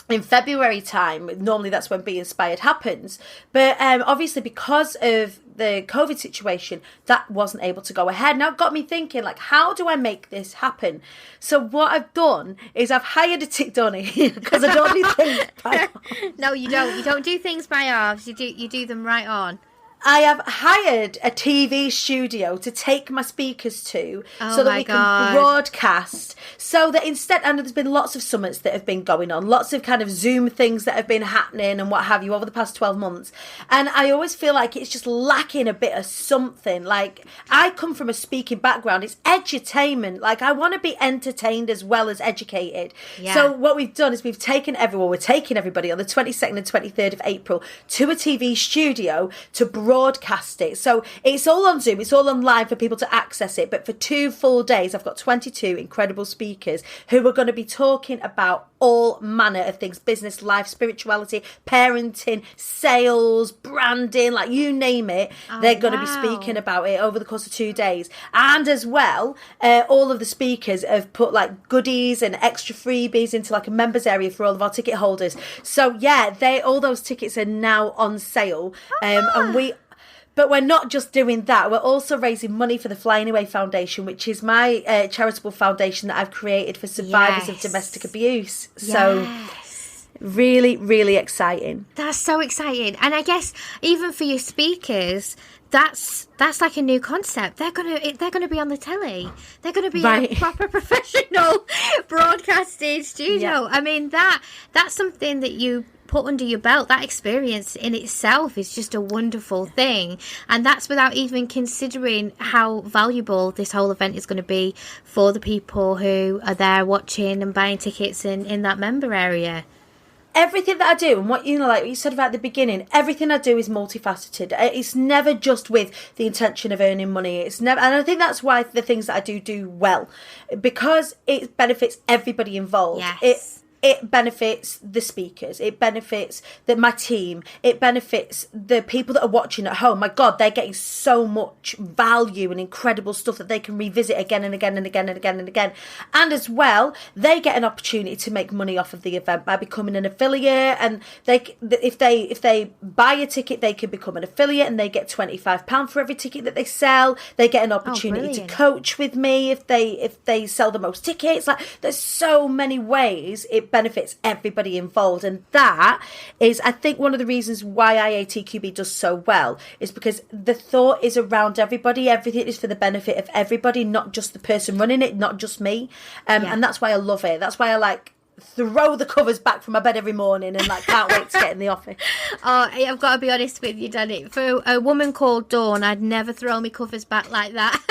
in February time. Normally that's when Be Inspired happens. But obviously because of the COVID situation, that wasn't able to go ahead. Now it got me thinking, like, how do I make this happen? So what I've done is I've hired a Dani because I don't do things by halves. No, you don't. You don't do things by halves. You do them right on. I have hired a TV studio to take my speakers to so that we can broadcast, so that instead, and there's been lots of summits that have been going on, lots of kind of Zoom things that have been happening and what have you over the past 12 months. And I always feel like it's just lacking a bit of something. Like, I come from a speaking background. It's edutainment. Like, I want to be entertained as well as educated. Yeah. So what we've done is we're taking everybody on the 22nd and 23rd of April to a TV studio to broadcast it. So it's all on Zoom, it's all online for people to access it. But for 2 full days, I've got 22 incredible speakers who are going to be talking about all manner of things: business, life, spirituality, parenting, sales, branding, like you name it. They're going to be speaking about it over the course of 2 days. And as well, all of the speakers have put like goodies and extra freebies into like a members area for all of our ticket holders. So yeah, all those tickets are now on sale. But we're not just doing that. We're also raising money for the Flying Away Foundation, which is my charitable foundation that I've created for survivors of domestic abuse. So really, really exciting. That's so exciting. And I guess even for your speakers, that's like a new concept. They're gonna be on the telly. They're gonna be in a proper professional broadcasting studio. Yeah. I mean, that's something that you put under your belt. That experience in itself is just a wonderful thing, and that's without even considering how valuable this whole event is going to be for the people who are there watching and buying tickets in that member area. Everything that I do, and what like you said about at the beginning, everything I do is multifaceted. It's never just with the intention of earning money. It's never, and I think that's why the things that I do well, because it benefits everybody involved. Yes. It benefits the speakers. It benefits my team. It benefits the people that are watching at home. My God, they're getting so much value and incredible stuff that they can revisit again and again and again and again and again. And as well, they get an opportunity to make money off of the event by becoming an affiliate. And if they buy a ticket, they can become an affiliate, and they get £25 for every ticket that they sell. They get an opportunity to coach with me if they sell the most tickets. Like, there's so many ways it benefits everybody involved, and that is, I think, one of the reasons why IATQB does so well, is because the thought is around everybody. Everything is for the benefit of everybody, not just the person running it, not just me. And that's why I love it. That's why I like throw the covers back from my bed every morning and like can't wait to get in the office. I've got to be honest with you, Dani. For a woman called Dawn, I'd never throw my covers back like that.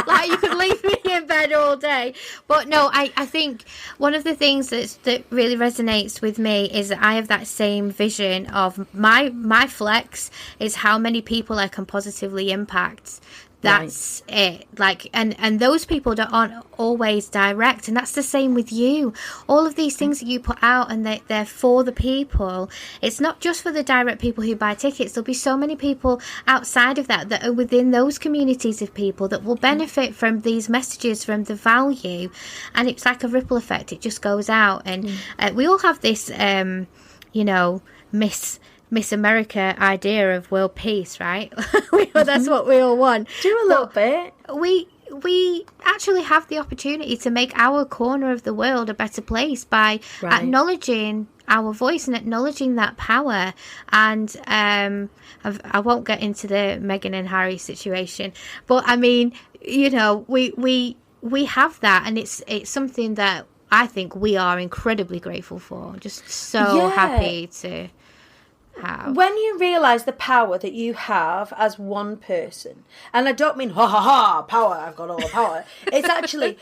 Like, you could leave me in bed all day. But no, I think one of the things that really resonates with me is that I have that same vision of my flex is how many people I can positively impact. That's it. Like, and those people that aren't always direct, and that's the same with you. All of these things that you put out, and they're for the people. It's not just for the direct people who buy tickets. There'll be so many people outside of that are within those communities of people that will benefit from these messages, from the value, and it's like a ripple effect. It just goes out, and we all have this, Miss America idea of world peace, right? That's what we all want. Do a little bit. We actually have the opportunity to make our corner of the world a better place by acknowledging our voice and acknowledging that power. And I won't get into the Meghan and Harry situation, but I mean, we have that, and it's something that I think we are incredibly grateful for. Just so happy to. When you realise the power that you have as one person, and I don't mean power, I've got all the power. It's actually,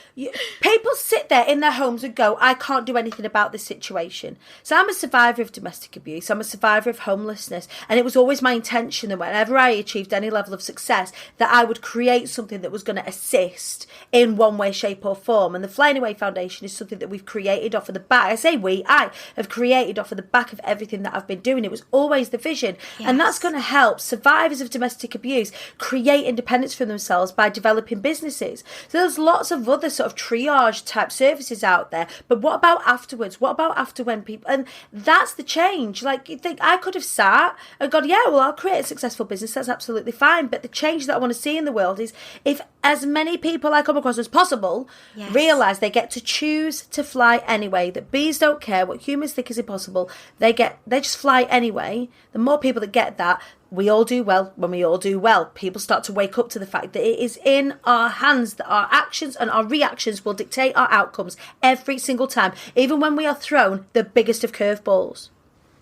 people sit there in their homes and go, I can't do anything about this situation. So I'm a survivor of domestic abuse, I'm a survivor of homelessness, and it was always my intention that whenever I achieved any level of success, that I would create something that was going to assist in one way, shape or form. And the Flying Away Foundation is something that we've created off of the back. I have created off of the back of everything that I've been doing. It was always the vision. And that's going to help survivors of domestic abuse create independence for themselves by developing businesses. So there's lots of other sort of triage type services out there, but what about afterwards? What about after when people, and that's the change. Like, you think I could have sat and gone, I'll create a successful business, that's absolutely fine, but the change that I want to see in the world is if as many people I come across as possible realise they get to choose to fly anyway, that bees don't care what humans think is impossible. They just fly anyway. The more people that get that, we all do well. When we all do well, people start to wake up to the fact that it is in our hands, that our actions and our reactions will dictate our outcomes every single time, even when we are thrown the biggest of curveballs.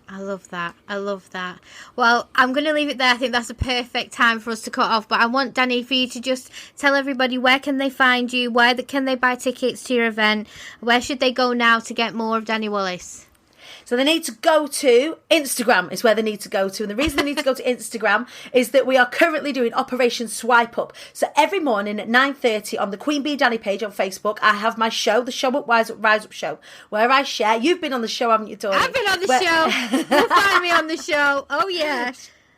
I love that. I love that. Well, I'm going to leave it there. I think that's a perfect time for us to cut off. But I want, Dani, for you to just tell everybody, where can they find you? Where can they buy tickets to your event? Where should they go now to get more of Dani Wallace? So they need to go to Instagram is where they need to go to. And the reason they need to go to Instagram is that we are currently doing Operation Swipe Up. So every morning at 9:30 on the Queen Bee Dani page on Facebook, I have my show, the Show Up, Rise Up show, where I share. You've been on the show, haven't you, Dani? I've been on the show. You'll find me on the show. Oh, yeah.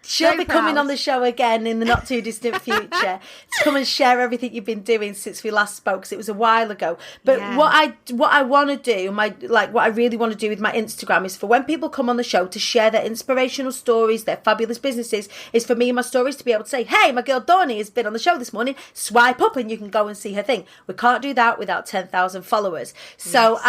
She'll be coming on the show again in the not too distant future to come and share everything you've been doing since we last spoke, because it was a while ago. But what I want to do, what I really want to do with my Instagram is for when people come on the show to share their inspirational stories, their fabulous businesses, is for me and my stories to be able to say, hey, my girl Dani has been on the show this morning, swipe up and you can go and see her thing. We can't do that without 10,000 followers. So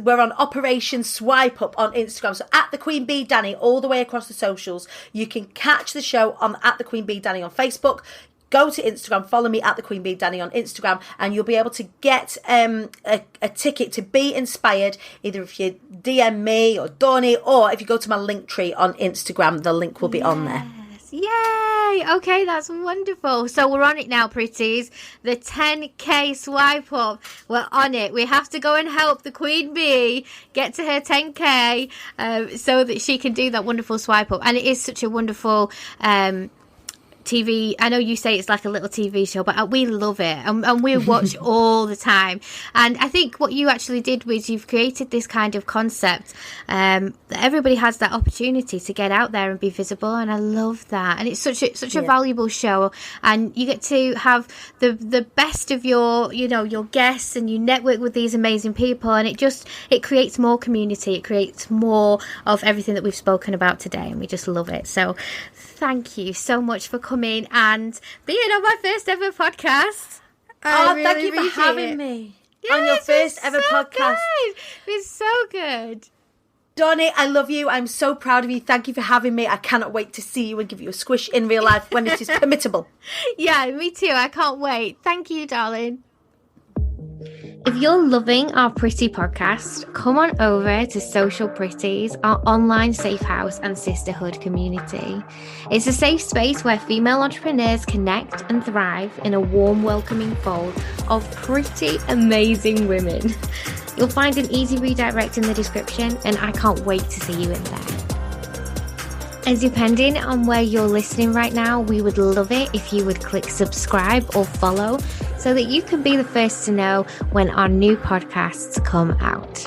we're on Operation Swipe Up on Instagram. So at the Queen Bee Dani, all the way across the socials, you can catch the show on at the Queen Bee Dani on Facebook. Go to Instagram, follow me at the Queen Bee Dani on Instagram, and you'll be able to get a ticket to be inspired, either if you DM me or Dani, or if you go to my link tree on Instagram, the link will be on there. Yay! Okay, that's wonderful. So we're on it now, pretties. The 10k swipe up. We're on it. We have to go and help the Queen Bee get to her 10k so that she can do that wonderful swipe up. And it is such a wonderful TV. I know you say it's like a little TV show, but we love it and we watch all the time. And I think what you actually did was you've created this kind of concept that everybody has that opportunity to get out there and be visible, and I love that. And it's such a valuable show, and you get to have the best of your guests, and you network with these amazing people, and it creates more community, it creates more of everything that we've spoken about today, and we just love it. So thank you so much for coming and being on my first ever podcast. Thank you for having me on your first ever podcast. It's so good. Dani, I love you. I'm so proud of you. Thank you for having me. I cannot wait to see you and give you a squish in real life when it is permittable. Yeah, me too. I can't wait. Thank you, darling. If you're loving our Pretty podcast, come on over to Social Pretties, our online safe house and sisterhood community. It's a safe space where female entrepreneurs connect and thrive in a warm, welcoming fold of pretty amazing women. You'll find an easy redirect in the description, and I can't wait to see you in there. And depending on where you're listening right now, we would love it if you would click subscribe or follow so that you can be the first to know when our new podcasts come out.